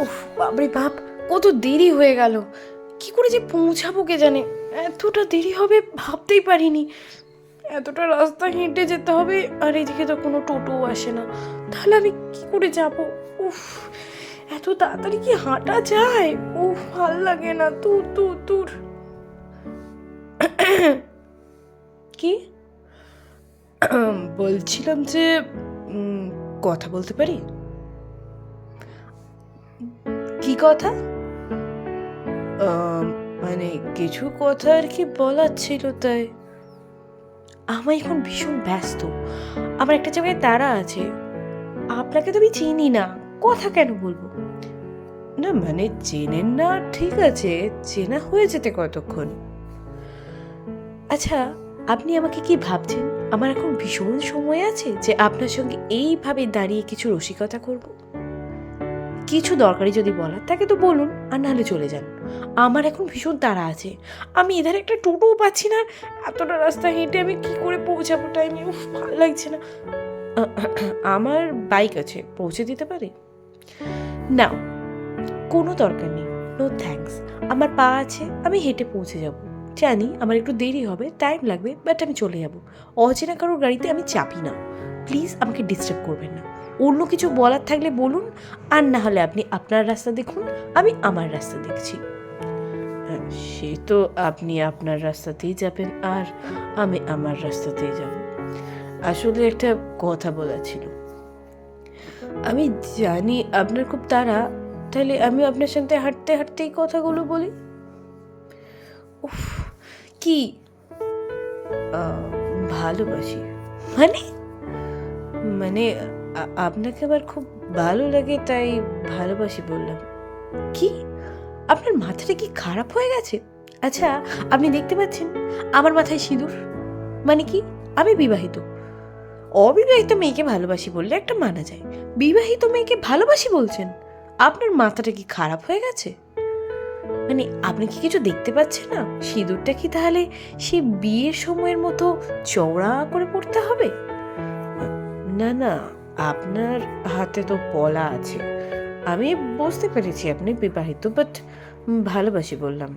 উফ, বাপরে বাপ, কত দেরি হয়ে গেল। কি করে যে পৌঁছাবো কে জানে। এতটা দেরি হবে ভাবতেই পারিনি। এতটা রাস্তা হেঁটে যেতে হবে, আর এদিকে তো কোনো টোটোও আসে না। তাহলে আমি কি করে যাব? উফ, এত তাড়াতাড়ি কি হাঁটা যায়? উফ, ভাল লাগে না। দূর দূর দূর। কি বলছিলাম যে কথা বলতে পারি? কি কথা? মানে কিছু কথা আর কি বলার ছিল, তাই। আমি এখন ভীষণ ব্যস্ত, আমার একটা জায়গায় তাড়া আছে। আপনাকে তো আমি চিনি না, কথা কেন বলবো? না মানে চেনেন না, ঠিক আছে, চেনা হয়ে যেতে কতক্ষণ। আচ্ছা, আপনি আমাকে কি ভাবছেন আমার এখন ভীষণ সময় আছে যে আপনার সঙ্গে এইভাবে দাঁড়িয়ে কিছু রসিকতা করব? কিছু দরকারি যদি বলার থাকে তো বলুন, আর নাহলে চলে যান। আমার এখন ভীষণ তাড়া আছে। আমি এধারে একটা টোটোও পাচ্ছি না। এতটা রাস্তা হেঁটে আমি কি করে পৌঁছাবো টাইমে? উফ, ভালো লাগছে না। আমার বাইক আছে, পৌঁছে দিতে পারি? না, কোনো দরকার নেই, নো থ্যাঙ্কস। আমার পা আছে, আমি হেঁটে পৌঁছে যাব। জানি আমার একটু দেরি হবে, টাইম লাগবে, বাট আমি চলে যাব। অচেনা কারোর গাড়িতে আমি চাপি না। প্লিজ আমাকে ডিস্টার্ব করবেন না। অন্য কিছু বলার থাকলে বলুন, আর না হলে আপনি আপনার রাস্তা দেখুন, আমি আমার রাস্তা দেখছি। হ্যাঁ, সে তো আপনি আপনার রাস্তাতেই যাবেন আর আমি আমার রাস্তাতেই যাব। আসলে একটা কথা বলার ছিল। আমি জানি আপনার খুব তাড়া, তাহলে আমি আপনার সাথে হাঁটতে হাঁটতেই কথাগুলো বলি। উফ, কি? ভালোবাসি মানে? মানে আপনাকে আবার খুব ভালো লাগে তাই ভালোবাসি বললাম। কি? আপনার মাথাটা কি খারাপ হয়ে গেছে? আচ্ছা, আপনি দেখতে পাচ্ছেন আমার মাথায় সিঁদুর? মানে কি? আমি বিবাহিত। অবিবাহিত মেয়েকে ভালোবাসি বললে একটা মানা যায়, বিবাহিত মেয়েকে ভালোবাসি বলছেন? আপনার মাথাটা কি খারাপ হয়ে গেছে? মানে আপনি কি কিছু দেখতে পাচ্ছেন না? সিঁদুরটা কি তাহলে সে বিয়ের সময়ের মতো চওড়া করে পড়তে হবে? না না, আপনার হাতে তো পলা আছে। আমি বুঝতে পেরেছি আপনি বিবাহিত, বাট ভালোবাসি বললাম।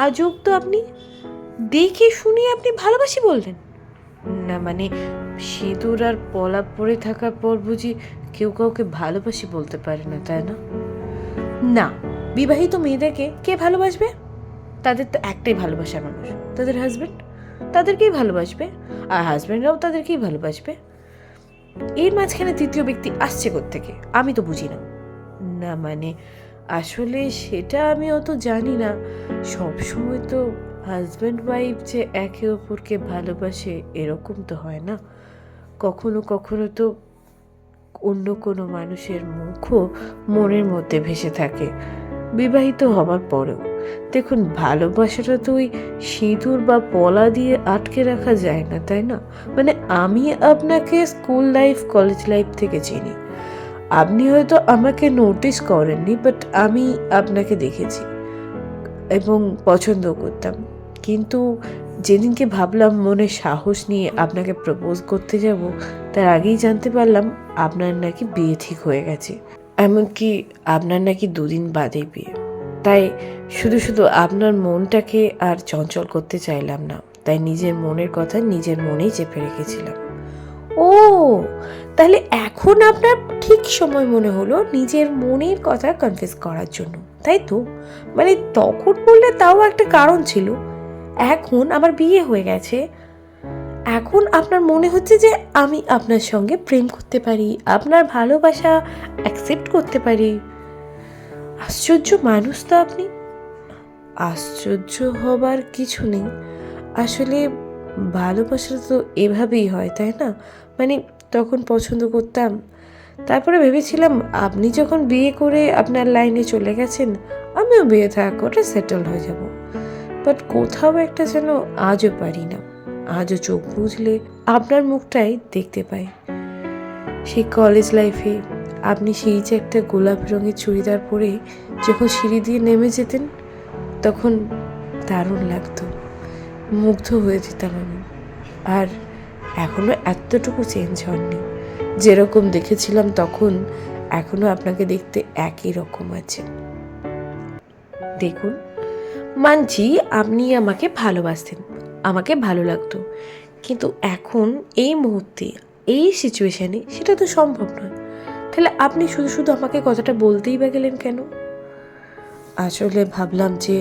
আজব তো, আপনি দেখে শুনে আপনি ভালোবাসি বললেন? না মানে সিঁদুর আর পলা পরে থাকার পর বুঝি কেউ কাউকে ভালোবাসি বলতে পারে না, তাই না? না, বিবাহিত মেয়েদেরকে কে ভালোবাসবে? তাদের তো একটাই ভালোবাসার মানুষ, তাদের হাজবেন্ড। তাদেরকেই ভালোবাসবে, আর হাজবেন্ডরাও তাদেরকেই ভালোবাসবে। এর মাঝখানে তৃতীয় ব্যক্তি আসছে কোত্থেকে আমি তো বুঝি না। না মানে আসলে সেটা আমি অত জানি না। সব সময় তো হাজব্যান্ড ওয়াইফ যে একে অপরকে ভালোবাসে এরকম তো হয় না। কখনো কখনো তো অন্য কোনো মানুষের মুখও মনের মধ্যে ভেসে থাকে বিবাহিত হবার পরেও। দেখুন, ভালোবাসাটা তো ওই সিঁদুর বা পলা দিয়ে আটকে রাখা যায় না, তাই না? মানে আমি আপনাকে স্কুল লাইফ কলেজ লাইফ থেকে চিনি। আপনি হয়তো আমাকে নোটিস করেননি, বাট আমি আপনাকে দেখেছি এবং পছন্দ করতাম। কিন্তু যেদিনকে ভাবলাম মনে সাহস নিয়ে আপনাকে প্রপোজ করতে যাব, তার আগেই জানতে পারলাম আপনার নাকি বিয়ে ঠিক হয়ে গেছে। এমনকি আপনার নাকি 2 দিন বাদেই বিয়ে। তাই শুধু শুধু আপনার মনটাকে আর চঞ্চল করতে চাইলাম না, তাই নিজের মনের কথা নিজের মনেই চেপে রেখেছিলাম। ও, তাহলে এখন আপনার ঠিক সময় মনে হলো নিজের মনের কথা কনফেস করার জন্য, তাই তো? মানে তখন বললে তাও একটা কারণ ছিল। এখন আমার বিয়ে হয়ে গেছে, এখন আপনার মনে হচ্ছে যে আমি আপনার সঙ্গে প্রেম করতে পারি, আপনার ভালোবাসা অ্যাকসেপ্ট করতে পারি। আশ্চর্য মানুষ তো আপনি। আশ্চর্য হবার কিছু নেই। আসলে ভালোবাসা তো এভাবেই হয়, তাই না? মানে তখন পছন্দ করতাম, তারপরে ভেবেছিলাম আপনি যখন বিয়ে করে আপনার লাইনে চলে গেছেন, আমিও বিয়ে থাকা করে সেটেল হয়ে যাব। বাট কোথাও একটা যেন আজও পারি না। আজও চোখ বুঝলে আপনার মুখটাই দেখতে পাই। সেই কলেজ লাইফে আপনি সেই যে একটা গোলাপি রঙের চুড়িদার পরে যখন সিঁড়ি দিয়ে নেমে যেতেন, তখন দারুণ লাগতো, মুগ্ধ হয়ে যেতাম আমি। আর এখনও এতটুকু চেঞ্জ হননি। যেরকম দেখেছিলাম তখন, এখনো আপনাকে দেখতে একই রকম আছে। দেখুন, মানছি আপনি আমাকে ভালোবাসতেন, আমাকে ভালো লাগতো, কিন্তু এখন এই মুহূর্তে এই সিচুয়েশানে সেটা তো সম্ভব নয়। তাহলে আপনি শুধু শুধু আমাকে কথাটা বলতেই বা গেলেন কেন? আসলে ভাবলাম যে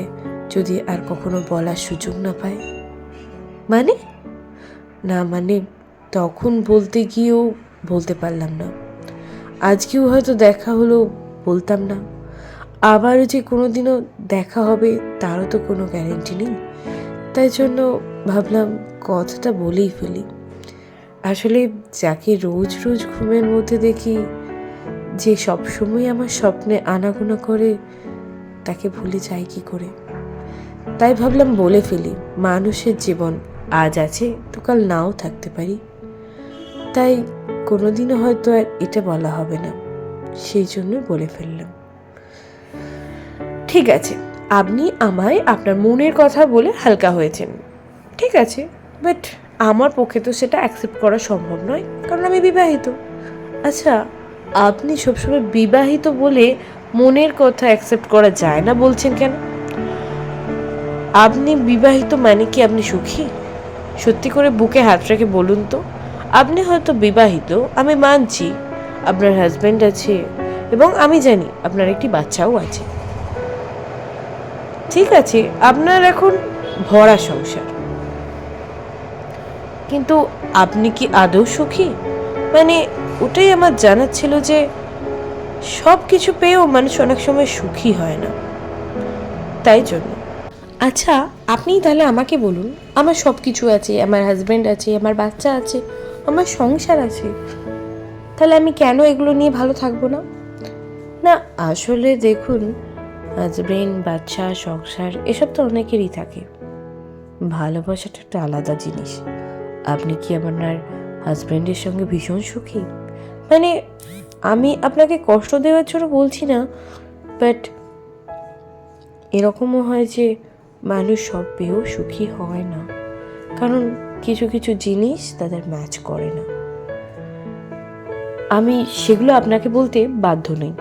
যদি আর কখনো বলার সুযোগ না পায়। মানে না, মানে তখন বলতে গিয়েও বলতে পারলাম না, আজকেও হয়তো দেখা হলো বলতাম না, আবারও যে কোনো দিনও দেখা হবে তারও তো কোনো গ্যারেন্টি নেই। তাই জন্য ভাবলাম কথাটা বলেই ফেলি। আসলে যাকে রোজ রোজ ঘুমের মধ্যে দেখি, যে সবসময় আমার স্বপ্নে আনাগোনা করে, তাকে ভুলে যাই কি করে? তাই ভাবলাম বলে ফেলি। মানুষের জীবন আজ আছে তো কাল নাও থাকতে পারি, তাই কোনোদিনও হয়তো আর এটা বলা হবে না, সেই জন্য বলে ফেললাম। ঠিক আছে, আপনি আমায় আপনার মনের কথা বলে হালকা হয়েছেন, ঠিক আছে, বাট আমার পক্ষে তো সেটা অ্যাকসেপ্ট করা সম্ভব নয়, কারণ আমি বিবাহিত। আচ্ছা, আপনি সবসময় বিবাহিত বলে মনের কথা অ্যাকসেপ্ট করা যায় না বলছেন কেন? আপনি বিবাহিত মানে কি আপনি সুখী? সত্যি করে বুকে হাত রেখে বলুন তো। আপনি হয়তো বিবাহিত, আমি মানছি, আপনার হাজব্যান্ড আছে এবং আমি জানি আপনার একটি বাচ্চাও আছে, ঠিক আছে, আপনার এখন ভরা সংসার, কিন্তু আপনি কি আদৌ সুখী? মানে ওটাই আমার জানার ছিল যে সব কিছু পেয়েও মানুষ অনেক সময় সুখী হয় না, তাই জন্য। আচ্ছা, আপনি তাহলে আমাকে বলুন, আমার সব কিছু আছে, আমার হাজব্যান্ড আছে, আমার বাচ্চা আছে, আমার সংসার আছে, তাহলে আমি কেন এগুলো নিয়ে ভালো থাকবো না? না, আসলে দেখুন, হাজব্যান্ড, বাচ্চা, সংসার এসব তো অনেকেরই থাকে, ভালোবাসাটা একটা আলাদা জিনিস। আপনি কি আপনার হাজব্যান্ডের সঙ্গে ভীষণ সুখী? মানে আমি আপনাকে কষ্ট দেওয়ার জন্য বলছি না, বাট এরকমও হয় যে মানুষ সব পেয়েও সুখী হয় না, কারণ কিছু কিছু জিনিস তাদের ম্যাচ করে না। আমি সেগুলো আপনাকে বলতে বাধ্য নই।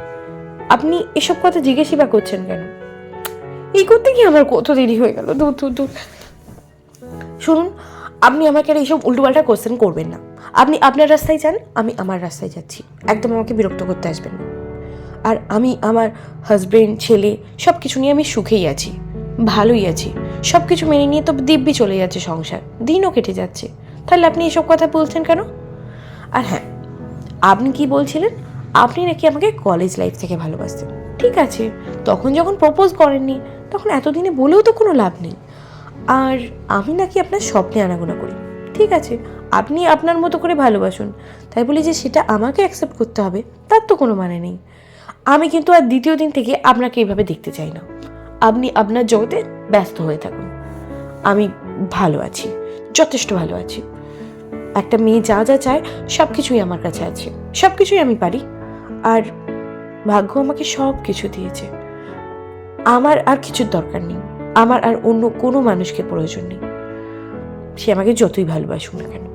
আপনি এসব কথা জিজ্ঞেসই বা করছেন কেন? এই করতে কি আমার কত দেরি হয়ে গেল? দূর দূর দূর। শুনুন, আপনি আমাকে আর এইসব উল্টোপাল্টা কোশ্চেন করবেন না। আপনি আপনার রাস্তায় যান, আমি আমার রাস্তায় যাচ্ছি, একদম আমাকে বিরক্ত করতে আসবেন না। আর আমি আমার হাজব্যান্ড, ছেলে সব কিছু নিয়ে আমি সুখেই আছি, ভালোই আছি, সব কিছু মেনে নিয়ে তো দিব্যি চলে যাচ্ছে সংসার, দিনও কেটে যাচ্ছে। তাহলে আপনি এসব কথা বলছেন কেন? আর হ্যাঁ, আপনি কি বলছিলেন আপনি নাকি আমাকে কলেজ লাইফ থেকে ভালোবাসতেন? ঠিক আছে, তখন যখন প্রপোজ করেননি তখন এতদিনে বলেও তো কোনো লাভ নেই। আর আমি নাকি আপনার স্বপ্নে আনাগোনা করি, ঠিক আছে, আপনি আপনার মতো করে ভালোবাসুন, তাই বলি যে সেটা আমাকে অ্যাকসেপ্ট করতে হবে তার তো কোনো মানে নেই। আমি কিন্তু আর দ্বিতীয় দিন থেকে আপনাকে এইভাবে দেখতে চাই না। আপনি আপনার জগতে ব্যস্ত হয়ে থাকুন, আমি ভালো আছি, যথেষ্ট ভালো আছি। একটা মেয়ে যা যা চায় সব কিছুই আমার কাছে আছে, সব কিছুই আমি পারি, আর ভাগ্য আমাকে সব কিছু দিয়েছে। আমার আর কিছুর দরকার নেই, আমার আর অন্য কোনো মানুষকে প্রয়োজন নেই, সে আমাকে যতই ভালোবাসুক না কেন।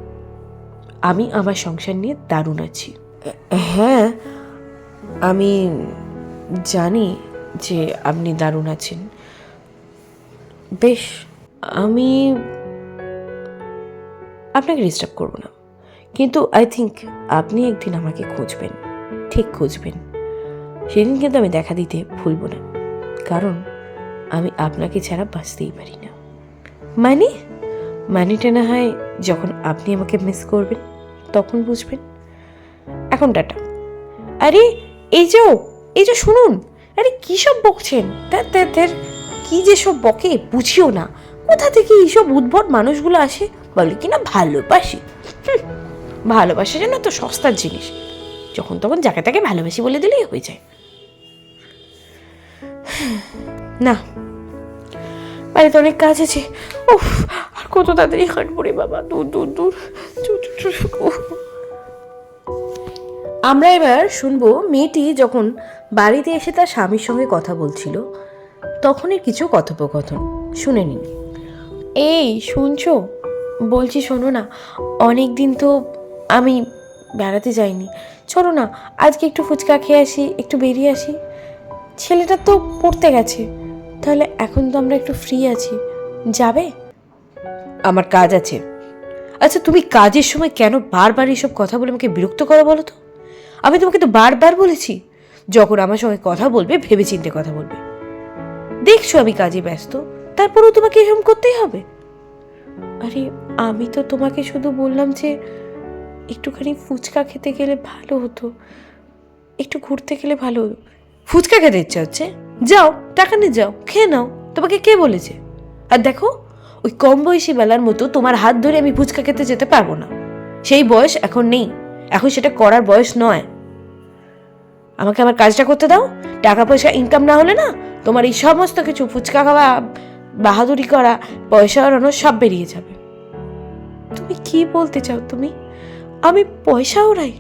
আমি আমার সংসার নিয়ে দারুণ আছি। হ্যাঁ, আমি জানি যে আপনি দারুণ আছেন, বেশ, আমি আপনাকে ডিস্টার্ব করবো না, কিন্তু আই থিঙ্ক আপনি একদিন আমাকে খুঁজবেন, ঠিক খুঁজবেন, সেদিন কিন্তু আমি দেখা দিতে ভুলব না, কারণ আমি আপনাকে ছাড়া বাঁচতেই পারি না। মানেটা না হয় যখন আপনি আমাকে মিস করবেন তখন বুঝবেন। এখন টাটা। আরে এই যে শুনুন, আরে কী সব বকছেন? কি যে সব বকে বুঝিও না, কোথা থেকে এইসব উদ্ভট মানুষগুলো আসে, বলে কিনা ভালোবাসি। ভালোবাসা যেন তো সস্তার জিনিস, যখন তখন যাকে তাকে ভালোবাসি বলে দিলেই হয়ে যায়। না, বাড়িতে অনেক কাজ আছে, উফ, আর কত তাড়াতাড়ি হাঁটবো রে বাবা, দূর দূর দূর। আমরা এবার শুনবো মেয়েটি যখন বাড়িতে এসে তার স্বামীর সঙ্গে কথা বলছিল তখনই কিছু কথোপকথন শুনে নিন। এই শুনছো, বলছি শোনো না, অনেক দিন তো আমি বেড়াতে যাইনি, চলো না আজকে একটু ফুচকা খেয়ে আসি, একটু বেরিয়ে আসি। ছেলেটা তো পড়তে গেছে, তাহলে এখন তো আমরা একটু ফ্রি আছি, যাবে? আমার কাজ আছে। আচ্ছা তুমি কাজের সময় কেন বারবার এইসব কথা বলে আমাকে বিরক্ত করো বলো তো? আমি তোমাকে তো বারবার বলেছি যখন আমার সঙ্গে কথা বলবে ভেবে চিন্তে কথা বলবে। দেখছো আমি কাজে ব্যস্ত, তারপরেও তোমাকে এরকম করতেই হবে? আরে আমি তো তোমাকে শুধু বললাম যে একটুখানি ফুচকা খেতে গেলে ভালো হতো, একটু ঘুরতে গেলে ভালো হতো। ফুচকা খেতে ইচ্ছা হচ্ছে, যাও টাকা নিয়ে যাও, খেয়ে নাও। তোমাকে কে বলেছে? আর দেখো, ওই কম বয়সী বেলার মতো তোমার হাত ধরে আমি ফুচকা খেতে যেতে পারবো না। সেই বয়স এখন নেই, এখন সেটা করার বয়স নয়। আমাকে আমার কাজটা করতে দাও। টাকা পয়সা ইনকাম না হলে না তোমার এই সমস্ত কিছু ফুচকা খাওয়া, বাহাদুরি করা, পয়সা ওড়ানো সব বেরিয়ে যাবে। তুমি কি বলতে চাও? আমি পয়সা ওড়াই?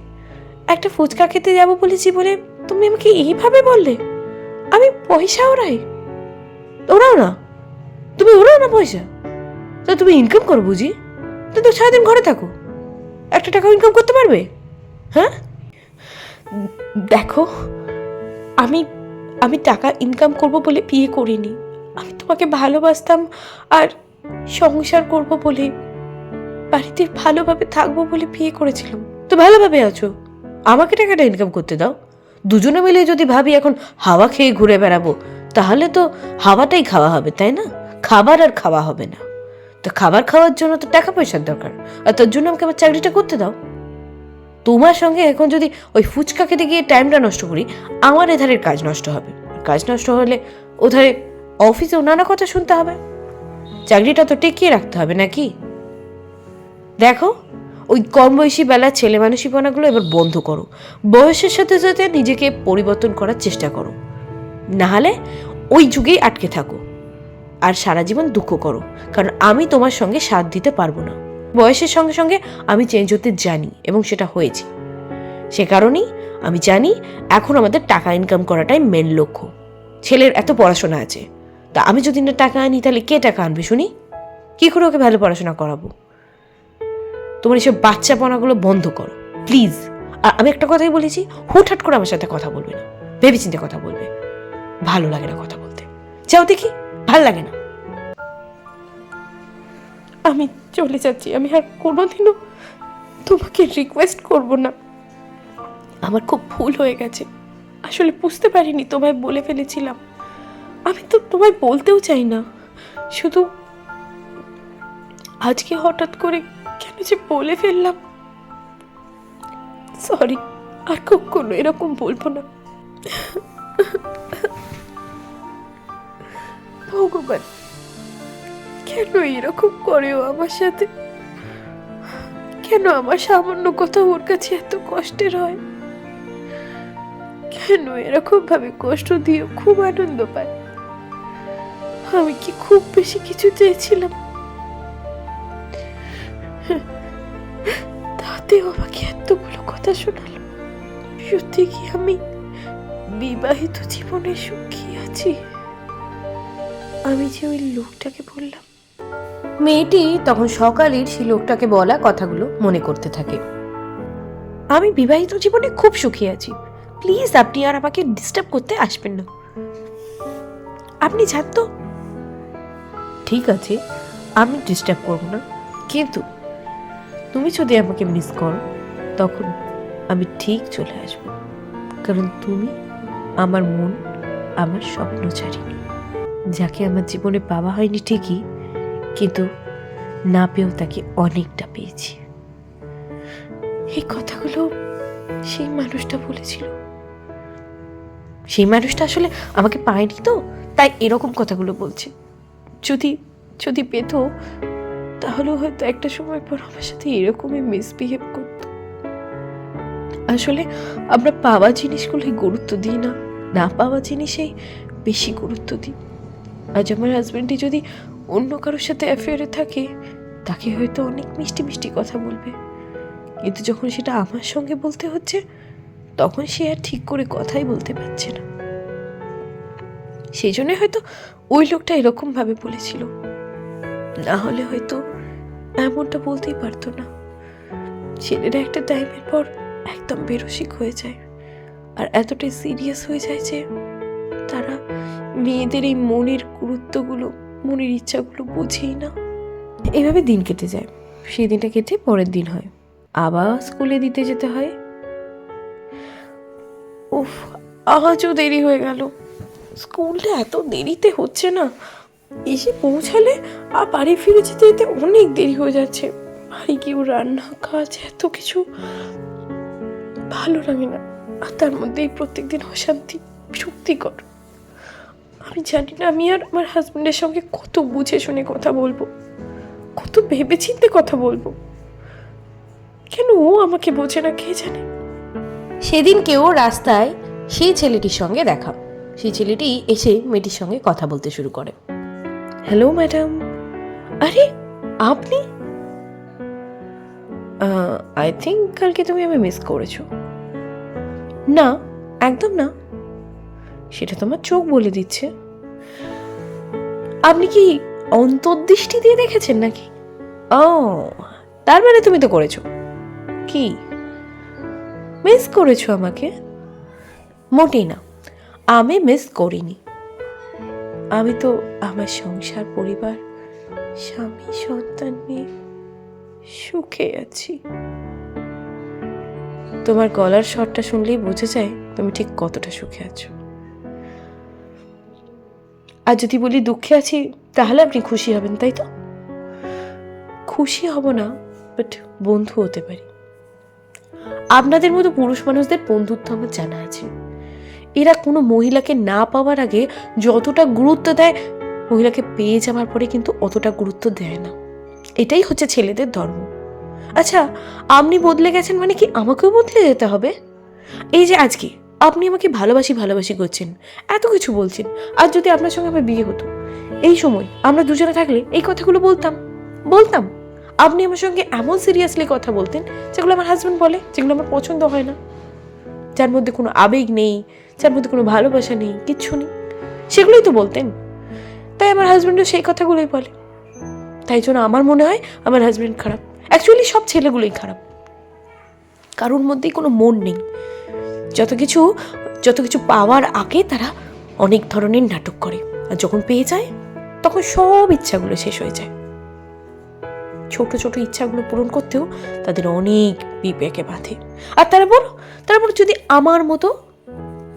একটা ফুচকা খেতে যাবো বলেছি বলে তুমি আমাকে এইভাবে বললে আমি পয়সা ওড়াই? ওড়াও না, তুমি ওড়াও না পয়সা। তো তুমি ইনকাম করো বুঝি? তুমি তো সারাদিন ঘরে থাকো, একটা টাকা ইনকাম করতে পারবে? হ্যাঁ দেখো, আমি আমি টাকা ইনকাম করব বলে বিয়ে করিনি। আমি তোমাকে ভালোবাসতাম আর সংসার করব বলে, বাড়িতে ভালোভাবে থাকবো বলে বিয়ে করেছিলাম। তো ভালোভাবে আছো, আমাকে টাকাটা ইনকাম করতে দাও। দুজনে মিলে যদি ভাবি এখন হাওয়া খেয়ে ঘুরে বেড়াবো, তাহলে তো হাওয়াটাই খাওয়া হবে, তাই না? খাবার আর খাওয়া হবে না। তো খাবার খাওয়ার জন্য তো টাকা পয়সার দরকার, আর তার জন্য আমাকে আমার চাকরিটা করতে দাও। তোমার সঙ্গে এখন যদি ওই ফুচকা খেতে গিয়ে টাইমটা নষ্ট করি, আমার এধারের কাজ নষ্ট হবে। কাজ নষ্ট হলে ওধারে অফিসেও নানা কথা শুনতে হবে। চাকরিটা তো টিকিয়ে রাখতে হবে নাকি? দেখো, ওই কম বয়সী বেলার ছেলে মানসিকতাগুলো এবার বন্ধ করো। বয়সের সাথে সাথে নিজেকে পরিবর্তন করার চেষ্টা করো, নাহলে ওই যুগেই আটকে থাকো আর সারা জীবন দুঃখ করো। কারণ আমি তোমার সঙ্গে সাথ দিতে পারবো না। বয়সের সঙ্গে সঙ্গে আমি চেঞ্জ হতে জানি এবং সেটা হয়েছে। সে কারণেই আমি জানি এখন আমাদের টাকা ইনকাম করাটাই মেন লক্ষ্য। ছেলের এত পড়াশোনা আছে, তা আমি যদি না টাকা আনি তাহলে কে টাকা আনবে শুনি? কি করে ওকে ভালো পড়াশোনা করাবো? তোমার এসব বাচ্চাপনাগুলো বন্ধ করো প্লিজ। আর আমি একটা কথাই বলেছি, হুটহাট করে আমার সাথে কথা বলবে না, ভেবেচিন্তে কথা বলবে। ভালো লাগে না কথা বলতে, যাও দেখি, ভাল লাগে না। আমি চলে যাচ্ছি, আমি আর কোনোদিনও তোমাকে রিকোয়েস্ট করব না। আমার খুব ভুল হয়ে গেছে, আসলে বুঝতে পারিনি, তোমায় বলে ফেলেছিলাম। আমি তো তোমায় বলতেও চাই না, শুধু আজকে হঠাৎ করে কেন যে বলে ফেললাম। সরি, আর কখনো এরকম বলবো না। ভগবান, কেন এরকম করেও আমার সাথে? কেন আমার সামান্য কথা ওর কাছে এত কষ্টের হয়? কেন এরকম ভাবে কষ্ট দিয়ে খুব আনন্দ পায়? আমি কি খুব বেশি কিছু চেয়েছিলাম? তাতেও আমাকে এতগুলো কথা শোনালো। সত্যি কি আমি বিবাহিত জীবনে সুখী আছি? আমি যে ওই লোকটাকে বললাম। মেয়েটি তখন সকালের সেই লোকটাকে বলা কথাগুলো মনে করতে থাকে। আমি বিবাহিত জীবনে খুব সুখী আছি, প্লিজ আপনি আর আমাকে ডিস্টার্ব করতে আসবেন না। আপনি যান তো। ঠিক আছে, আমি ডিস্টার্ব করবো না, কিন্তু তুমি যদি আমাকে মিস করো তখন আমি ঠিক চলে আসবো। কারণ তুমি আমার মন, আমার স্বপ্ন ছাড়িনি, যাকে আমার জীবনে পাওয়া হয়নি ঠিকই, কিন্তু না পেয়েও তাকে অনেকটা পেয়েছি। এই কথাগুলো সেই মানুষটা বলেছিল। সেই মানুষটা আসলে আমাকে পায়নি তো, তাই এরকম কথাগুলো বলছে। যদি যদি পেত তাহলে হয়তো একটা সময় পর আমার সাথে এরকমই মিসবিহেভ করত। আসলে আমরা পাওয়া জিনিসগুলোই গুরুত্ব দিই না, না পাওয়া জিনিসেই বেশি গুরুত্ব দিই। আজ আমার হাজবেন্ডই যদি অন্য কারোর সাথে অ্যাফেয়ারে থাকে, তাকে হয়তো অনেক মিষ্টি মিষ্টি কথা বলবে, কিন্তু যখন সেটা আমার সঙ্গে বলতে হচ্ছে তখন সে আর ঠিক করে কথাই বলতে পারছে না। সেই জন্য হয়তো ওই লোকটা এরকম ভাবে বলেছিল, না হলে হয়তো এমনটা বলতেই পারতো না। ছেলেরা একটা টাইমের পর একদম বেরসিক হয়ে যায় আর এতটাই সিরিয়াস হয়ে যায় যে তারা মেয়েদের এই মনের গুরুত্বগুলো, মনের ইচ্ছাগুলো বুঝেই না। এভাবে দিন কেটে যায়। সেই দিনটা কেটে পরের দিন হয়, আবার স্কুলে দিতে যেতে হয়। উফ, আজও দেরি হয়ে গেল। স্কুলটা এত দেরিতে হচ্ছে না, এসে পৌঁছালে আর বাড়ি ফিরে যেতে যেতে অনেক দেরি হয়ে যাচ্ছে। বাড়ি গিয়েও রান্না কাজ এত কিছু, ভালো লাগে না। আর তার মধ্যেই প্রত্যেকদিন অশান্তি, বিরক্তিকর। আমি জানি না আমি আর আমার হাজবেন্ডের সঙ্গে কত বুঝে শুনে কথা বলবো, কত ভেবেচিন্তে কথা বলবো। কেন ও আমাকে বোঝে না কে জানে। সেদিন কেউ রাস্তায় সেই ছেলেটির সঙ্গে দেখা। সেই ছেলেটি এসে মেয়েটির সঙ্গে কথা বলতে শুরু করে। Hello madam. আরে আপনি? আই থিঙ্ক কালকে তুমি আমি মিস করেছো। না, একদম না, সেটা তোমার চোখ বলে দিচ্ছে। আপনি কি অন্তর্দৃষ্টি দিয়ে দেখেছেন নাকি? ও, তার মানে তুমি তো করেছো। কি মিস করেছো আমাকে? মোটেই না, আমি মিস করিনি। আমি তো আমার সংসার, পরিবার, স্বামী, সন্তান নিয়ে সুখে আছি। তোমার গলার স্বরটা শুনলেই বোঝা যায় তুমি ঠিক কতটা সুখে আছো। আর যদি বলি দুঃখে আছি, তাহলে আপনি খুশি হবেন, তাই তো? খুশি হব না, বাট বন্ধু হতে পারি। আপনাদের মতো পুরুষ মানুষদের বন্ধুত্ব আমার জানা আছে। এরা কোনো মহিলাকে না পাওয়ার আগে যতটা গুরুত্ব দেয়, মহিলাকে পেয়ে যাওয়ার পরে কিন্তু অতটা গুরুত্ব দেয় না। এটাই হচ্ছে ছেলেদের ধর্ম। আচ্ছা, আপনি বদলে গেছেন মানে কি আমাকেও বদলে যেতে হবে? এই যে আজকে আপনি আমাকে ভালোবাসি ভালোবাসি করছেন, এত কিছু বলছেন, আর যদি আপনার সঙ্গে আমার বিয়ে হতো, এই সময় আমরা দুজনে থাকলে এই কথাগুলো বলতাম। আপনি আমার সঙ্গে এমন সিরিয়াসলি কথা বলতেন যেগুলো আমার হাজব্যান্ড বলে, যেগুলো আমার পছন্দ হয় না, যার মধ্যে কোনো আবেগ নেই, যার মধ্যে কোনো ভালোবাসা নেই, কিচ্ছু নেই, সেগুলোই তো বলতেন। তাই আমার হাজব্যান্ডও সেই কথাগুলোই বলে। তাই জন্য আমার মনে হয় আমার হাজব্যান্ড খারাপ। অ্যাকচুয়ালি সব ছেলেগুলোই খারাপ, কারোর মধ্যেই কোনো মন নেই। যত কিছু পাওয়ার আগে তারা অনেক ধরনের নাটক করে, আর যখন পেয়ে যায় তখন সব ইচ্ছাগুলো শেষ হয়ে যায়। ছোট ছোট ইচ্ছাগুলো পূরণ করতেও তাদের অনেক বিবেকে বাঁধে। আর তারপর যদি আমার মতো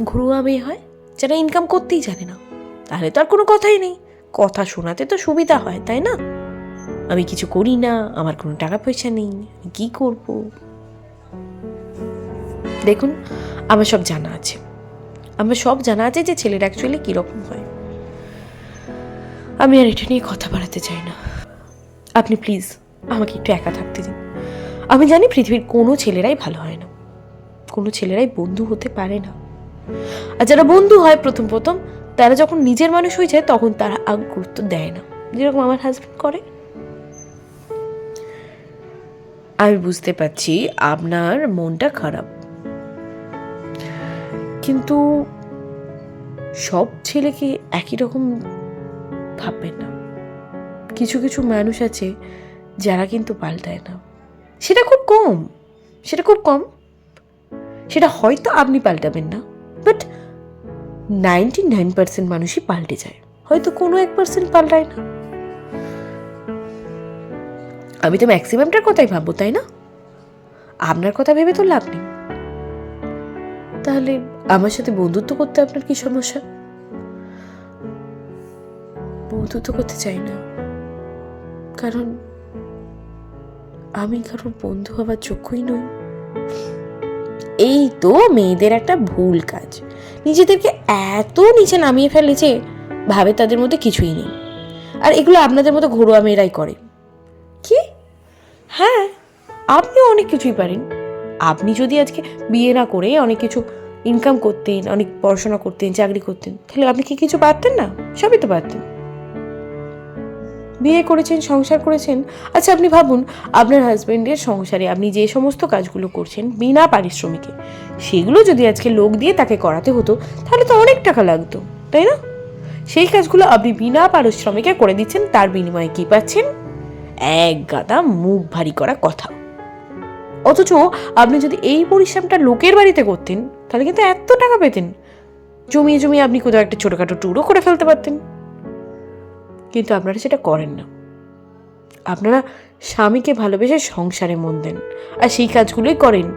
ঘরোয়া মেয়ে হয়, যারা ইনকাম করতেই জানে না, তাহলে তো আর কোনো কথাই নেই। কথা শোনাতে তো সুবিধা হয়, তাই না? আমি কিছু করি না, আমার কোনো টাকা পয়সা নেই, কি করব? দেখুন, আমার সব জানা আছে যে ছেলেরা অ্যাকচুয়ালি কিরকম হয়। আমি আর এটা নিয়ে কথা বাড়াতে চাই না। আপনি প্লিজ আমাকে একটু একা থাকতে দিন। আমি জানি পৃথিবীর কোনো ছেলেরাই ভালো হয় না, কোনো ছেলেরাই বন্ধু হতে পারে না। আর যারা বন্ধু হয় প্রথম তারা যখন নিজের মানুষ হয়ে যায় তখন তারা আর গুরুত্ব দেয় না, যেরকম আমার হাজব্যান্ড করে। আমি বুঝতে পারছি আপনার মনটা খারাপ, কিন্তু সব ছেলেকে একই রকম ভাববেন না। কিছু কিছু মানুষ আছে যারা কিন্তু পাল্টায় না। সেটা খুব কম। সেটা হয়তো আপনি পাল্টাবেন না, বাট 99% মানুষই পাল্টে যায়, হয়তো কোনো 1% পাল্টায় না। আমি তো ম্যাক্সিমামটার কথাই ভাববো, তাই না? আপনার কথা ভেবে তো লাভ নেই। তাহলে আমার সাথে বন্ধুত্ব করতে আপনার কি সমস্যা? বন্ধুত্ব করতে চাই না, কারণ আমি কারোর বন্ধু হবার যোগ্যই নই। এই তো মেয়েদের একটা ভুল কাজ, নিজেদেরকে এত নিচে নামিয়ে ফেলে যে ভাবে তাদের মধ্যে কিছুই নেই। আর এগুলো আপনাদের মতো ঘরোয়া মেয়েরাই করে। কি? হ্যাঁ, আপনিও অনেক কিছুই পারেন। আপনি যদি আজকে বিয়ে না করে অনেক কিছু ইনকাম করতেন, অনেক পড়াশোনা করতেন, চাকরি করতেন, তাহলে আপনি কি কিছু পারতেন না? সবই তো পারতেন। বিয়ে করেছেন, সংসার করেছেন। আচ্ছা, আপনি ভাবুন, আপনার হাজব্যান্ডের সংসারে আপনি যে সমস্ত কাজগুলো করছেন বিনা পারিশ্রমিকে, সেগুলো যদি আজকে লোক দিয়ে তাকে করাতে হতো, তাহলে তো অনেক টাকা লাগতো, তাই না? সেই কাজগুলো আপনি বিনা পারিশ্রমিকে করে দিচ্ছেন, তার বিনিময়ে কি পাচ্ছেন? এক গাদা মুখ ভারী করা কথা। অথচ আপনি যদি এই পরিশ্রমটা লোকের বাড়িতে করতেন তাহলে কিন্তু এত টাকা পেতেন, জমিয়ে জমিয়ে আপনি কোথাও একটা ছোটখাটো ট্যুরও করে ফেলতে পারতেন। কিন্তু আপনারা সেটা করেন না। আপনারা স্বামীকে ভালোবেসে সংসারে মন দেন আর সেই কাজগুলোই করেন,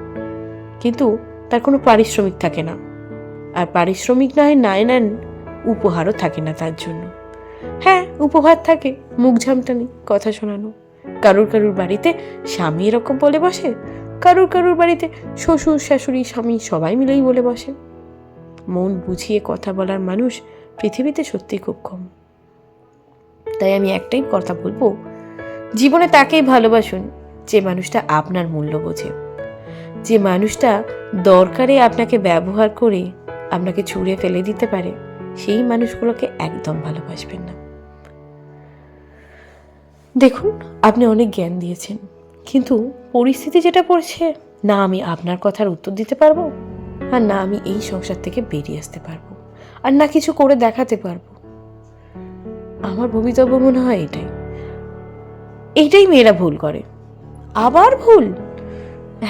কিন্তু তার কোনো পারিশ্রমিক থাকে না। আর পারিশ্রমিক না হয় নাই নেন, উপহারও থাকে না তার জন্য। হ্যাঁ, উপহার থাকে, মুখ ঝামটানি, কথা শোনানো। কারুর কারুর বাড়িতে স্বামী এরকম বলে বসে, কারুর কারুর বাড়িতে শ্বশুর শাশুড়ি স্বামী সবাই মিলেই বলে বসে। মন বুঝিয়ে কথা বলার মানুষ পৃথিবীতে সত্যি খুব কম। তাই আমি একটাই কথা বলবো, জীবনে তাকেই ভালোবাসুন যে মানুষটা আপনার মূল্য বোঝে, যে মানুষটা দরকারে আপনাকে ব্যবহার করে আপনাকে ছুঁড়ে ফেলে দিতে পারে। সেই মানুষগুলোকে একদম ভালোবাসবেন না। দেখুন, আপনি অনেক জ্ঞান দিয়েছেন, কিন্তু পরিস্থিতি যেটা পড়ছে, না আমি আপনার কথার উত্তর দিতে পারবো, আর না আমি এই সংসার থেকে বেরিয়ে আসতে পারবো, আর না কিছু করে দেখাতে পারবো। আমার ভবিতব্য মনে হয় এইটাই মেয়েরা ভুল করে। আবার ভুল?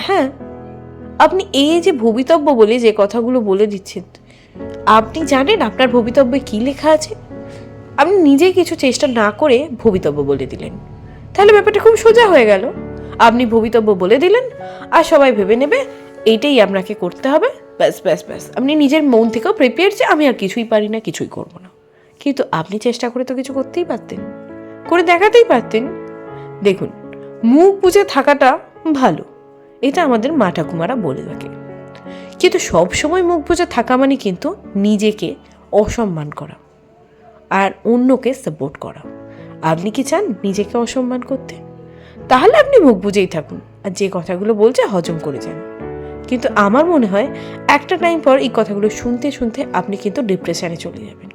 হ্যাঁ, আপনি এই যে ভবিতব্য বলে যে কথাগুলো বলে দিচ্ছেন, আপনি জানেন আপনার ভবিতব্যে কি লেখা আছে? আপনি নিজে কিছু চেষ্টা না করে ভবিতব্য বলে দিলেন, তাহলে ব্যাপারটা খুব সোজা হয়ে গেল। আপনি ভবিতব্য বলে দিলেন আর সবাই ভেবে নেবে এইটাই আপনাকে করতে হবে, ব্যাস ব্যাস ব্যাস। আপনি নিজের মন থেকেও প্রিপেয়ার যে আমি আর কিছুই পারি না, কিছুই করব না। কিন্তু আপনি চেষ্টা করে তো কিছু করতেই পারতেন, করে দেখাতেই পারতেন। দেখুন, মুখ বুঝে থাকাটা ভালো, এটা আমাদের মা ঠাকুমারা বলে থাকে, কিন্তু সবসময় মুখ বুঝে থাকা মানে কিন্তু নিজেকে অসম্মান করা আর অন্যকে সাপোর্ট করা। আপনি কি চান নিজেকে অসম্মান করতে? তাহলে আপনি মুখ বুঝেই থাকুন আর যে কথাগুলো বলছে হজম করে যান। কিন্তু আমার মনে হয় একটা টাইম পর এই কথাগুলো শুনতে শুনতে আপনি কিন্তু ডিপ্রেশনে চলে যাবেন।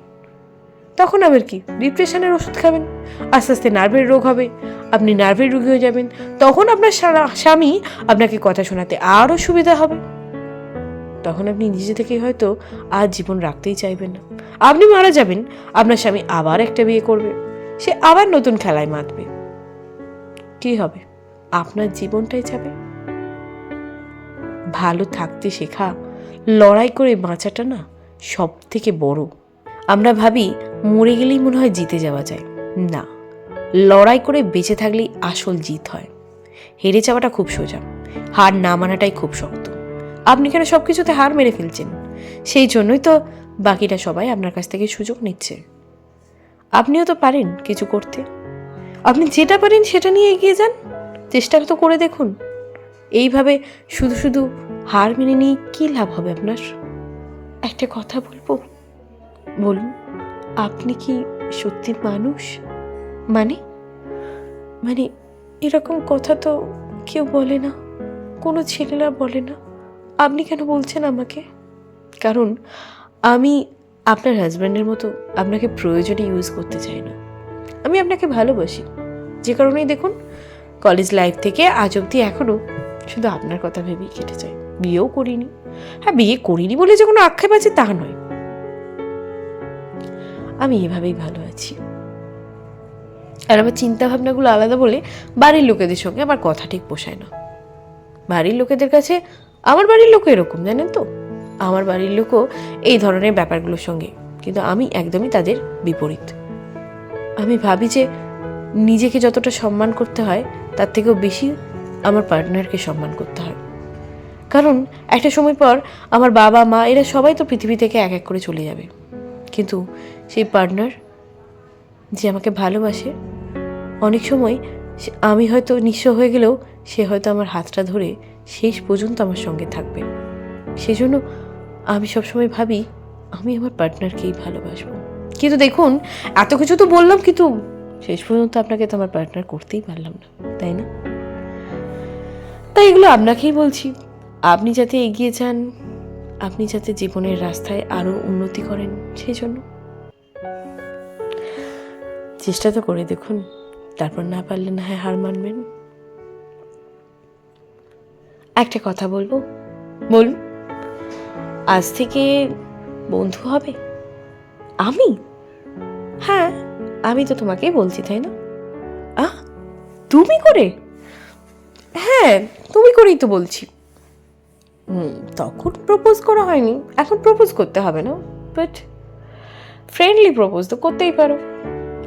তখন আবার কি, ডিপ্রেশনের ওষুধ খাবেন, আস্তে আস্তে নার্ভের রোগ হবে, আপনি নার্ভের রোগী হয়ে যাবেন। তখন আপনার স্বামী আপনাকে কথা শোনাতে আরও সুবিধা হবে। তখন আপনি নিজে থেকেই হয়তো আর জীবন রাখতেই চাইবেন না। আপনি মারা যাবেন, আপনার স্বামী আবার একটা বিয়ে করবে, সে আবার নতুন খেলায় মাতবে। কি হবে? আপনার জীবনটাই যাবে। ভালো থাকতে শেখা, লড়াই করে বাঁচাটা না সব থেকে বড়। আমরা ভাবি মরে গেলেই মনে হয় জিতে যাওয়া যায়, না, লড়াই করে বেঁচে থাকলেই আসল জিত হয়। হেরে যাওয়াটা খুব সোজা, হার না মানাটাই খুব শক্ত। আপনি কেন সব কিছুতে হার মেরে ফেলছেন? সেই জন্যই তো বাকিটা সবাই আপনার কাছ থেকে সুযোগ নিচ্ছে। আপনিও তো পারেন কিছু করতে, আপনি যেটা পারেন সেটা নিয়ে এগিয়ে যান, চেষ্টা তো করে দেখুন। এইভাবে শুধু শুধু হার মেনে নিয়ে কী লাভ হবে আপনার? একটা কথা বলবো, বলুন, আপনি কি সত্যি মানুষ? মানে মানে এরকম কথা তো কেউ বলে না, কোনো ছেলেরা বলে না। আপনি কেন বলছেন আমাকে? কারণ আমি আপনার হাজব্যান্ডের মতো আপনাকে প্রয়োজনে ইউজ করতে চাই না। আমি আপনাকে ভালোবাসি, যে কারণেই দেখুন কলেজ লাইফ থেকে আজ অবধি এখনও শুধু আপনার কথা ভেবেই কেটে যায়। বিয়েও করিনি। হ্যাঁ, বিয়ে করিনি বলে যে কোনো আক্ষেপ আছে তা নয়, আমি এভাবেই ভালো আছি। আর আমার চিন্তা ভাবনাগুলো আলাদা বলে বাড়ির লোকেদের সঙ্গে আমার কথা ঠিক পোষায় না। বাড়ির লোকেদের কাছে আমার বাড়ির লোকও এরকম, জানেন তো, আমার বাড়ির লোকও এই ধরনের ব্যাপারগুলোর সঙ্গে, কিন্তু আমি একদমই তাদের বিপরীত। আমি ভাবি যে নিজেকে যতটা সম্মান করতে হয় তার থেকেও বেশি আমার পার্টনারকে সম্মান করতে হয়। কারণ একটা সময় পর আমার বাবা মা এরা সবাই তো পৃথিবী থেকে এক এক করে চলে যাবে, কিন্তু সেই পার্টনার যে আমাকে ভালোবাসে, অনেক সময় আমি হয়তো নিঃস্ব হয়ে গেলেও সে হয়তো আমার হাতটা ধরে শেষ পর্যন্ত আমার সঙ্গে থাকবে। সেজন্য আমি সবসময় ভাবি আমি আমার পার্টনারকেই ভালোবাসবো। কিন্তু দেখুন, এত কিছু তো বললাম, কিন্তু শেষ পর্যন্ত আপনাকে তো আমার পার্টনার করতেই পারলাম না, তাই না? তাই এগুলো আপনাকেই বলছি, আপনি যাতে এগিয়ে যান, আপনি যাতে জীবনের রাস্তায় আরও উন্নতি করেন, সেই জন্য চেষ্টা তো করে দেখুন। তারপর না পারলে না হয় হার মানবেন। একটা কথা বলবো, বলুন, আজ থেকে বন্ধু হবে? আমি? হ্যাঁ, আমি তো তোমাকেই বলছি, তাই না? তুমি করে? হ্যাঁ, তুমি করেই তো বলছি। তখন প্রপোজ করা হয়নি, এখন প্রপোজ করতে হবে না, বাট ফ্রেন্ডলি প্রপোজ তো করতেই পারো।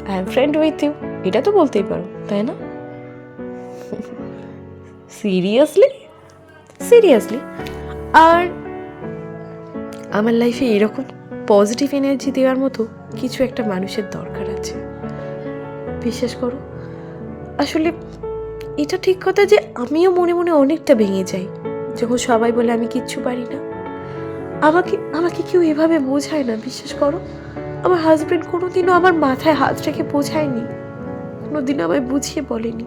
I am friend with you, এটা তো বলতেই পারো, তাই না? Seriously seriously. আর আমার লাইফে এরকম পজিটিভ এনার্জি দেওয়ার মতো কিছু একটা মানুষের দরকার আছে, বিশ্বাস করো। আসলে এটা ঠিক কথা যে আমিও মনে মনে অনেকটা ভেঙে যাই যখন সবাই বলে আমি কিচ্ছু পারি না। আমাকে আমাকে কেউ এভাবে বোঝায় না, বিশ্বাস করো। আমার হাজব্যান্ড কোনোদিনও আমার মাথায় হাত রেখে বোঝায়নি, কোনোদিনও আমায় বুঝিয়ে বলেনি।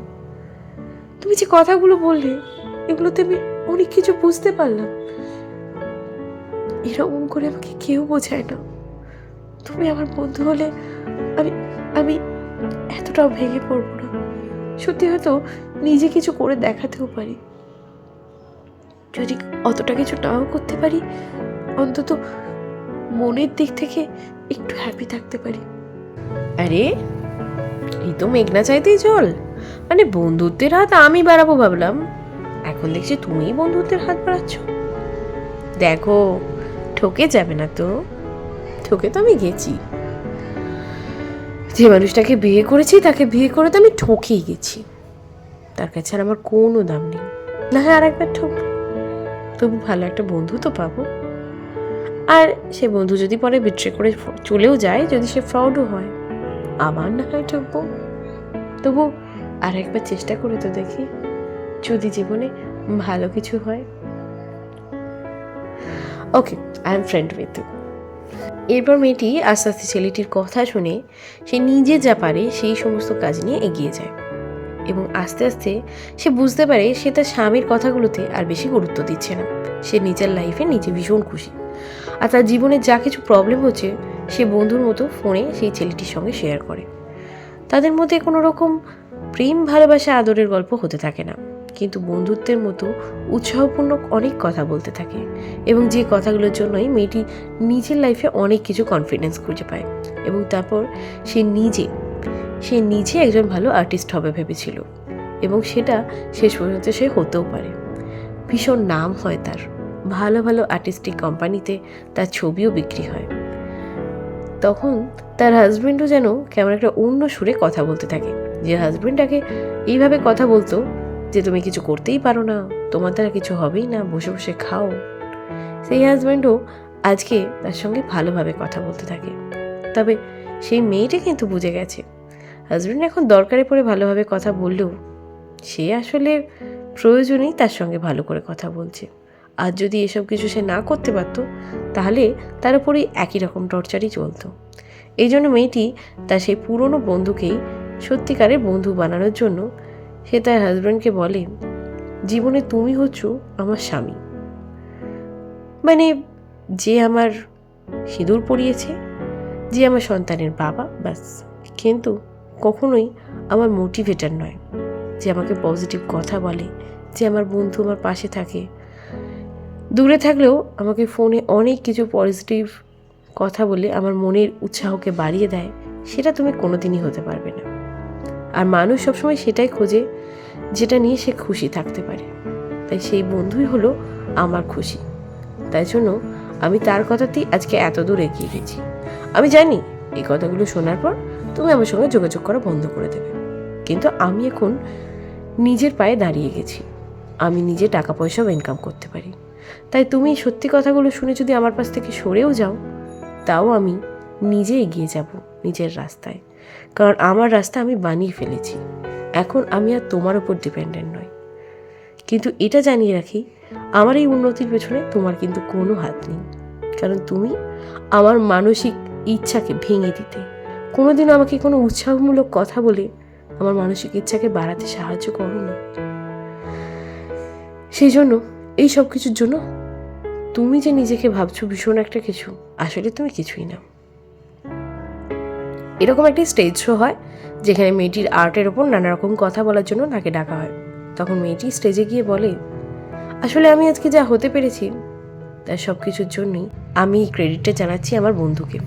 তুমি যে কথাগুলো বললে, এগুলোতে আমি অনেক কিছু বুঝতে পারলাম। এরকম করে আমাকে কেউ বোঝায় না। তুমি আমার বন্ধু হলে আমি আমি এতটাও ভেঙে পড়বো না। সত্যি হয়তো নিজে কিছু করে দেখাতেও পারি, যদি অতটা কিছু নাও করতে পারি, অন্তত মনের দিক থেকে একটু হ্যাপি থাকতে পারি। আরে এই তো মেঘনা চাইতেই জল, মানে বন্ধুত্বের হাত আমি বাড়াবো ভাবলাম, এখন দেখছি তুমিই বন্ধুত্বের হাত বাড়াচ্ছ। দেখো, ঠকে যাবে না তো। ঠকে তো আমি গেছি, যে মানুষটাকে বিয়ে করেছি তাকে বিয়ে করে তো আমি ঠকেই গেছি। তার কাছে আর আমার কোনো দাম নেই। না হয় আর একবার ঠকবো, তবু ভালো একটা বন্ধু তো পাবো। আর সে বন্ধু যদি পরে বিট্রে করে চলেও যায়, যদি সে ফ্রডও হয়, আবার না হয় ঠকবো। তবু আর একবার চেষ্টা করে তো দেখি, যদি জীবনে ভালো কিছু হয়। Okay, I am friend with you. এরপর মেয়েটি আস্তে আস্তে ছেলেটির কথা শুনে সে নিজে যা পারে সেই সমস্ত কাজ নিয়ে এগিয়ে যায়, এবং আস্তে আস্তে সে বুঝতে পারে সে তার স্বামীর কথাগুলোতে আর বেশি গুরুত্ব দিচ্ছে না। সে নিজের লাইফে নিজে ভীষণ খুশি, আর তার জীবনে যা কিছু প্রবলেম হচ্ছে সে বন্ধুর মতো ফোনে সেই ছেলেটির সঙ্গে শেয়ার করে। তাদের মধ্যে কোনো রকম প্রেম ভালোবাসা আদরের গল্প হতে থাকে না, কিন্তু বন্ধুত্বের মতো উৎসাহপূর্ণ অনেক কথা বলতে থাকে, এবং যে কথাগুলোর জন্যই মেয়েটি নিজের লাইফে অনেক কিছু কনফিডেন্স খুঁজে পায়। এবং তারপর সে নিজে একজন ভালো আর্টিস্ট হবে ভেবেছিল, এবং সেটা শেষ পর্যন্ত সে হতেও পারে। ভীষণ নাম হয় তার, ভালো ভালো আর্টিস্টিক কোম্পানিতে তার ছবিও বিক্রি হয়। তখন তার হাজব্যান্ডও যেন কেমন একটা অন্য সুরে কথা বলতে থাকে, যে হাজব্যান্ডটাকে এইভাবে কথা বলতো যে তুমি কিছু করতেই পারো না, তোমার দ্বারা কিছু হবেই না, বসে বসে খাও। সেই হাজব্যান্ডও আজকে তার সঙ্গে ভালোভাবে কথা বলতে থাকে। তবে সেই মেয়েটা কিন্তু বুঝে গেছে হাজব্যান্ড এখন দরকারে পড়ে ভালোভাবে কথা বললেও সে আসলে প্রয়োজনেই তার সঙ্গে ভালো করে কথা বলছে। আর যদি এসব কিছু সে না করতে পারত, তাহলে তার উপরেই একই রকম টর্চারই চলতো। এই জন্য মেয়েটি তার সেই পুরনো বন্ধুকেই সত্যিকারের বন্ধু বানানোর জন্য সে তার হাজব্যান্ডকে বলে, জীবনে তুমি হচ্ছ আমার স্বামী, মানে যে আমার সিঁদুর পরিয়েছে, যে আমার সন্তানের বাবা, ব্যাস। কিন্তু কখনোই আমার মোটিভেটার নয়, যে আমাকে পজিটিভ কথা বলে, যে আমার বন্ধু আমার পাশে থাকে, দূরে থাকলেও আমাকে ফোনে অনেক কিছু পজিটিভ কথা বলে আমার মনের উৎসাহকে বাড়িয়ে দেয়, সেটা তুমি কোনোদিনই হতে পারবে না। আর মানুষ সবসময় সেটাই খোঁজে যেটা নিয়ে সে খুশি থাকতে পারে। তাই সেই বন্ধুই হলো আমার খুশি। তাই জন্য আমি তার কথাতেই আজকে এত দূর এগিয়ে গেছি। আমি জানি এই কথাগুলো শোনার পর তুমি আমার সঙ্গে যোগাযোগ করা বন্ধ করে দেবে, কিন্তু আমি এখন নিজের পায়ে দাঁড়িয়ে গেছি, আমি নিজে টাকা পয়সাও ইনকাম করতে পারি। তাই তুমি সত্যি কথাগুলো শুনে যদি আমার পাশ থেকে সরেও যাও, তাও আমি নিজে এগিয়ে যাব নিজের রাস্তায়, কারণ আমার রাস্তা আমি বানিয়ে ফেলেছি। এখন আমি আর তোমার উপর ডিপেন্ডেন্ট নই। কিন্তু এটা জানিয়ে রাখি, আমার এই উন্নতির পেছনে তোমার কিন্তু কোনো হাত নেই, কারণ তুমি আমার মানসিক ইচ্ছাকে ভেঙে দিতে, কোনোদিনও আমাকে কোনো উৎসাহমূলক কথা বলে আমার মানসিক ইচ্ছাকে বাড়াতে সাহায্য করো না। সেই জন্য এই সব কিছুর জন্য তুমি যে নিজেকে ভাবছো ভীষণ একটা কিছু, আসলে তুমি কিছুই না। এরকম একটা স্টেজ শো হয় যেখানে মেয়েটির আর্টের ওপর নানা রকম কথা বলার জন্য তাকে ডাকা হয়। তখন মেয়েটি স্টেজে গিয়ে বলে, আসলে আমি আজকে যা হতে পেরেছি তার সব কিছুর জন্যই আমি ক্রেডিটটা জানাচ্ছি আমার বন্ধুকে,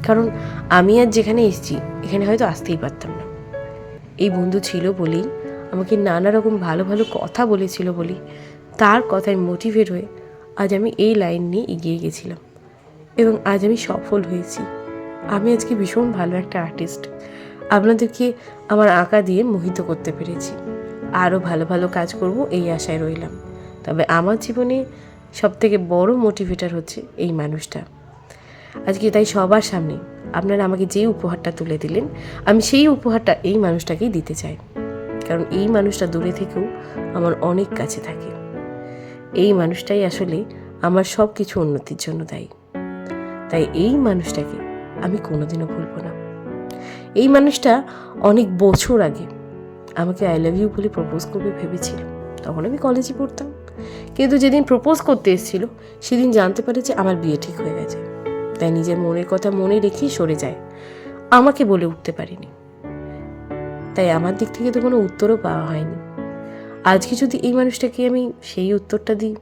কারণ আমি আজ যেখানে এসেছি এখানে হয়তো আসতেই পারতাম না। এই বন্ধু ছিল বলেই আমাকে নানা রকম ভালো ভালো কথা বলেছিল বলি তার কথায় মোটিভেট হয়ে আজ আমি এই লাইন নিয়ে এগিয়ে গেছিলাম এবং আজ আমি সফল হয়েছি। আমি আজকে ভীষণ ভালো একটা আর্টিস্ট। আপনাদেরকে আমার আঁকা দিয়ে মোহিত করতে পেরেছি। আরও ভালো ভালো কাজ করব এই আশায় রইলাম। তবে আমার জীবনে সবথেকে বড় মোটিভেটার হচ্ছে এই মানুষটা। আজকে তাই সবার সামনে আপনারা আমাকে যে উপহারটা তুলে দিলেন, আমি সেই উপহারটা এই মানুষটাকেই দিতে চাই। কারণ এই মানুষটা দূরে থেকেও আমার অনেক কাছে থাকে। এই মানুষটাই আসলে আমার সব কিছু উন্নতির জন্য দায়ী। তাই এই মানুষটাকে আমি কোনোদিনও ভুলব না। এই মানুষটা অনেক বছর আগে আমাকে আই লাভ ইউ বলে প্রপোজ করবে ভেবেছিল। তখন আমি কলেজে পড়তাম, কিন্তু যেদিন প্রপোজ করতে এসেছিল সেদিন জানতে পারে যে আমার বিয়ে ঠিক হয়ে গেছে। তাই নিজের মনের কথা মনে রেখেই সরে যায়, আমাকে বলে উঠতে পারিনি। তাই আমার দিক থেকে তো কোনো উত্তরও পাওয়া হয়নি। আজকে যদি এই মানুষটাকে আমি সেই উত্তরটা দিই,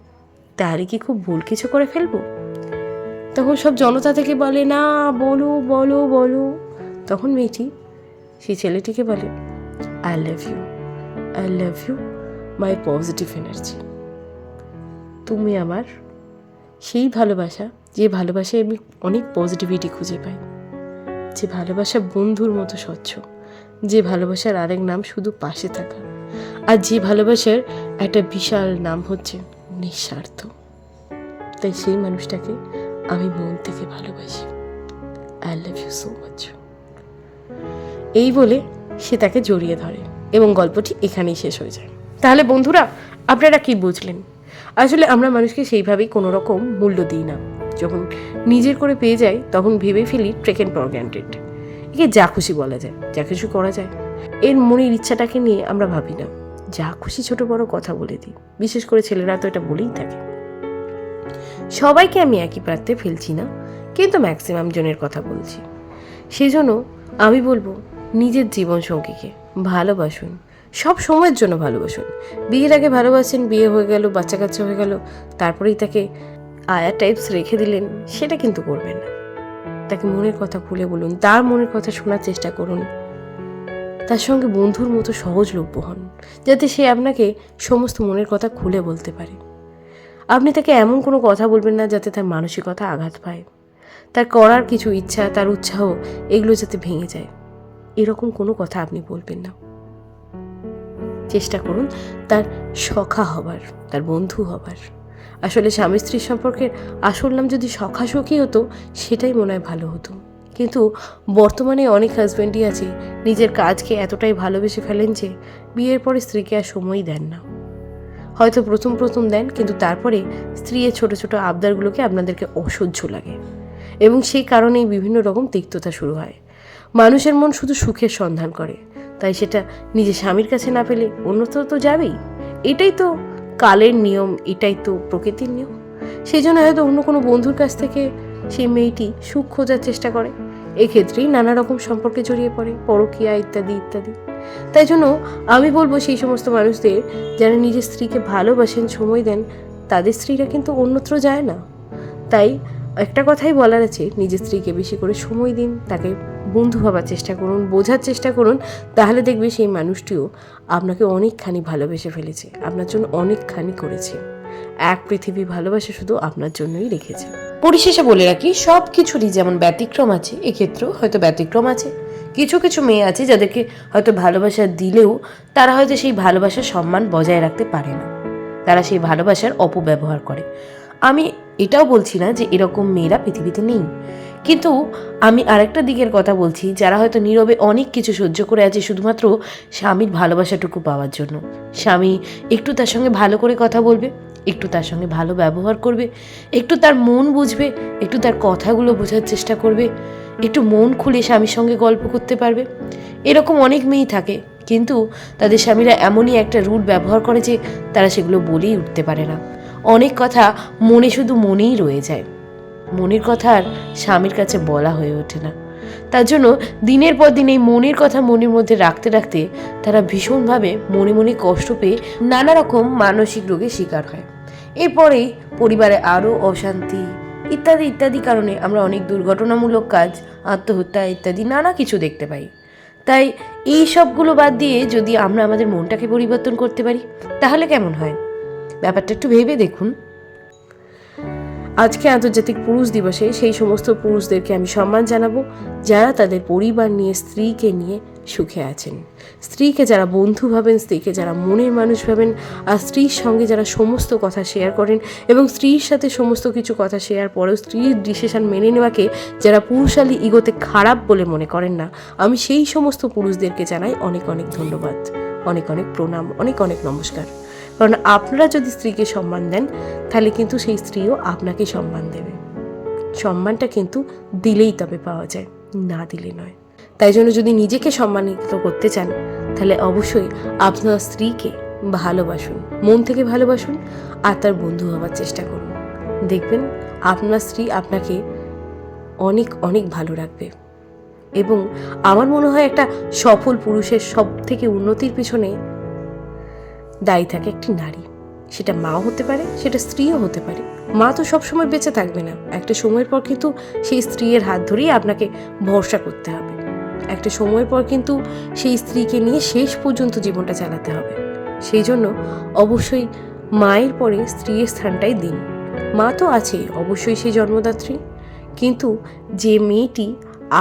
তাহলে কি খুব ভুল কিছু করে ফেলবো? তখন সব জনতা থেকে বলে, না বলো বলো বলো। তখন মেয়েটি সেই ছেলেটিকে বলে, I love you my positive energy. তুমি আমার সেই ভালোবাসা, যে ভালোবাসায় আমি অনেক পজিটিভিটি খুঁজে পাই, যে ভালোবাসা বন্ধুর মতো স্বচ্ছ, যে ভালোবাসার আরেক নাম শুধু পাশে থাকা, আর যে ভালোবাসার একটা বিশাল নাম হচ্ছে নিঃস্বার্থ। তাই সেই মানুষটাকে আমি মন থেকে ভালোবাসি। I love you so much. এই বলে সে তাকে জড়িয়ে ধরে এবং গল্পটি এখানেই শেষ হয়ে যায়। তাহলে বন্ধুরা, আপনারা কি বুঝলেন? আসলে আমরা মানুষকে সেইভাবেই কোনো রকম মূল্য দিই না। যখন নিজের করে পেয়ে যাই তখন ভেবে ফেলি টেকেন ফর গ্রান্টেড। একে যা খুশি বলা যায়, যা কিছু করা যায়, এর মনের ইচ্ছাটাকে নিয়ে আমরা ভাবি না। যা খুশি ছোট বড় কথা বলে দিই। বিশেষ করে ছেলেরা তো এটা বলেই থাকে। সবাইকে আমি একই প্রান্তে ফেলছি না, কিন্তু ম্যাক্সিমাম জনের কথা বলছি। সেই জন্য আমি বলবো, নিজের জীবন সঙ্গীকে ভালোবাসুন, সব সময়ের জন্য ভালোবাসুন। বিয়ের আগে ভালোবাসেন, বিয়ে হয়ে গেল, বাচ্চা কাচ্চা হয়ে গেল, তারপরেই তাকে আয়া টাইপস রেখে দিলেন, সেটা কিন্তু করবেন না। তাকে মনের কথা খুলে বলুন, তার মনের কথা শোনার চেষ্টা করুন। তার সঙ্গে বন্ধুর মতো সহজলভ্য হন, যাতে সে আপনাকে সমস্ত মনের কথা খুলে বলতে পারে। আপনি তাকে এমন কোনো কথা বলবেন না যাতে তার মানসিকতা আঘাত পায়, তার করার কিছু ইচ্ছা, তার উৎসাহ, এগুলো যাতে ভেঙে যায়, এরকম কোনো কথা আপনি বলবেন না। চেষ্টা করুন তার সখা হবার, তার বন্ধু হবার। আসলে স্বামী স্ত্রীর সম্পর্কের আসল নাম যদি সখা সখী হতো, সেটাই মনে হয় ভালো হতো। কিন্তু বর্তমানে অনেক হাজব্যান্ডই আছে নিজের কাজকে এতটাই ভালোবেসে ফেলেন যে বিয়ের পরে স্ত্রীকে আর সময়ই দেন না। হয়তো প্রথম প্রথম দেন, কিন্তু তারপরে স্ত্রীর ছোট ছোট আবদারগুলোকে আপনাদেরকে অসহ্য লাগে এবং সেই কারণেই বিভিন্ন রকম তিক্ততা শুরু হয়। মানুষের মন শুধু সুখের সন্ধান করে, তাই সেটা নিজের স্বামীর কাছে না পেলে অন্যত্র তো যাবেই। এটাই তো কালের নিয়ম, এটাই তো প্রকৃতির নিয়ম। সেই জন্য হয়তো অন্য কোনো বন্ধুর কাছ থেকে সেই মেয়েটি সুখ খোঁজার চেষ্টা করে। এক্ষেত্রেই নানা রকম সম্পর্কে জড়িয়ে পড়ে, পরকীয়া ইত্যাদি ইত্যাদি। তাই জন্য আমি বলবো, সেই সমস্ত মানুষদের যারা নিজের স্ত্রীকে ভালোবাসেন, সময় দেন, তাদের স্ত্রীরা কিন্তু অন্যত্র যায় না। তাই একটা কথাই বলার আছে, নিজের স্ত্রীকে বেশি করে সময় দিন, তাকে বন্ধু ভাবার চেষ্টা করুন, বোঝার চেষ্টা করুন। তাহলে দেখবে সেই মানুষটিও আপনাকে অনেকখানি ভালোবেসে ফেলেছে, আপনার জন্য অনেকখানি করেছে। এক পৃথিবী ভালোবাসা শুধু আপনার জন্যই রেখেছে। পরিশেষে বলে রাখি, সব কিছুরই যেমন ব্যতিক্রম আছে, এক্ষেত্রেও হয়তো ব্যতিক্রম আছে। কিছু কিছু মেয়ে আছে যাদেরকে হয়তো ভালোবাসা দিলেও তারা হয়তো সেই ভালোবাসার সম্মান বজায় রাখতে পারে না, তারা সেই ভালোবাসার অপব্যবহার করে। আমি এটাও বলছি না যে এরকম মেয়েরা পৃথিবীতে নেই, কিন্তু আমি আরেকটা দিকের কথা বলছি, যারা হয়তো নীরবে অনেক কিছু সহ্য করে আছে শুধুমাত্র স্বামীর ভালোবাসাটুকু পাওয়ার জন্য। স্বামী একটু তার সঙ্গে ভালো করে কথা বলবে, একটু তার সঙ্গে ভালো ব্যবহার করবে, একটু তার মন বুঝবে, একটু তার কথাগুলো বোঝার চেষ্টা করবে, একটু মন খুলে স্বামীর সঙ্গে গল্প করতে পারবে। এরকম অনেক মেয়েই থাকে, কিন্তু তাদের স্বামীরা এমনই একটা রুট ব্যবহার করে যে তারা সেগুলো বলেই উঠতে পারে না। অনেক কথা মনে শুধু মনেই রয়ে যায়, মনের কথা আর স্বামীর কাছে বলা হয়ে ওঠে না। তার জন্য দিনের পর দিন এই মনের কথা মনের মধ্যে রাখতে রাখতে তারা ভীষণভাবে মনে মনে কষ্ট পেয়ে নানা রকম মানসিক রোগের শিকার হয়। এরপরেই পরিবারে আরও অশান্তি ইত্যাদি ইত্যাদি কারণে আমরা অনেক দুর্ঘটনামূলক কাজ, আত্মহত্যা ইত্যাদি নানা কিছু দেখতে পাই। তাই এই সবগুলো বাদ দিয়ে যদি আমরা আমাদের মনটাকে পরিবর্তন করতে পারি তাহলে কেমন হয়? ব্যাপারটা একটু ভেবে দেখুন। আজকে আন্তর্জাতিক পুরুষ দিবসে সেই সমস্ত পুরুষদেরকে আমি সম্মান জানাবো যারা তাদের পরিবার নিয়ে, স্ত্রীকে নিয়ে সুখে আছেন। স্ত্রীকে যারা বন্ধু ভাবেন, স্ত্রীকে যারা মনের মানুষ ভাবেন, আর স্ত্রীর সঙ্গে যারা সমস্ত কথা শেয়ার করেন এবং স্ত্রীর সাথে সমস্ত কিছু কথা শেয়ার পরেও স্ত্রীর ডিসিশন মেনে নেওয়াকে যারা পুরুষালী ইগোতে খারাপ বলে মনে করেন না, আমি সেই সমস্ত পুরুষদেরকে জানাই অনেক অনেক ধন্যবাদ, অনেক অনেক প্রণাম, অনেক অনেক নমস্কার। কারণ আপনারা যদি স্ত্রীকে সম্মান দেন তাহলে কিন্তু সেই স্ত্রীও আপনাকে সম্মান দেবে। সম্মানটা কিন্তু দিলেই তবে পাওয়া যায়, না দিলে নয়। তাই জন্য যদি নিজেকে সম্মানিত করতে চান তাহলে অবশ্যই আপনার স্ত্রীকে ভালোবাসুন, মন থেকে ভালোবাসুন, আর তার বন্ধু হওয়ার চেষ্টা করুন। দেখবেন আপনার স্ত্রী আপনাকে অনেক অনেক ভালো রাখবে। এবং আমার মনে হয় একটা সফল পুরুষের সব থেকে উন্নতির পিছনে দায়ী থাকে একটি নারী। সেটা মাও হতে পারে, সেটা স্ত্রীও হতে পারে। মা তো সবসময় বেঁচে থাকবে না, একটা সময়ের পর কিন্তু সেই স্ত্রীর হাত ধরেই আপনাকে ভরসা করতে হবে। একটা সময়ের পর কিন্তু সেই স্ত্রীকে নিয়ে শেষ পর্যন্ত জীবনটা চালাতে হবে। সেই জন্য অবশ্যই মায়ের পরে স্ত্রীর স্থানটাই দিন। মা তো আছে অবশ্যই, সেই জন্মদাত্রী, কিন্তু যে মেয়েটি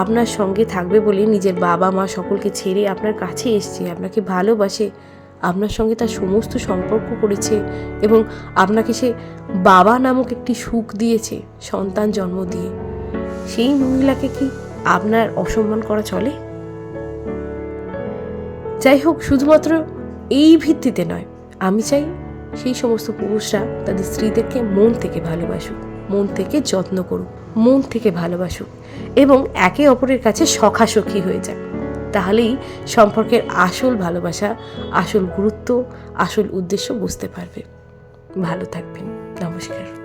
আপনার সঙ্গে থাকবে বলে নিজের বাবা মা সকলকে ছেড়ে আপনার কাছে এসছে, আপনাকে ভালোবাসে, আপনার সঙ্গে তার সমস্ত সম্পর্ক করেছে এবং আপনাকে সে বাবা নামক একটি সুখ দিয়েছে সন্তান জন্ম দিয়ে, সেই মহিলাকে কি আপনার অসম্মান করা চলে? যাই হোক, শুধুমাত্র এই ভিত্তিতে নয়, আমি চাই সেই সমস্ত পুরুষরা তাদের স্ত্রীদেরকে মন থেকে ভালোবাসুক, মন থেকে যত্ন করুক, মন থেকে ভালোবাসুক এবং একে অপরের কাছে সখাসখী হয়ে যাক। তাহলেই সম্পর্কের আসল ভালোবাসা, আসল গুরুত্ব, আসল উদ্দেশ্য বুঝতে পারবে। ভালো থাকবেন। নমস্কার।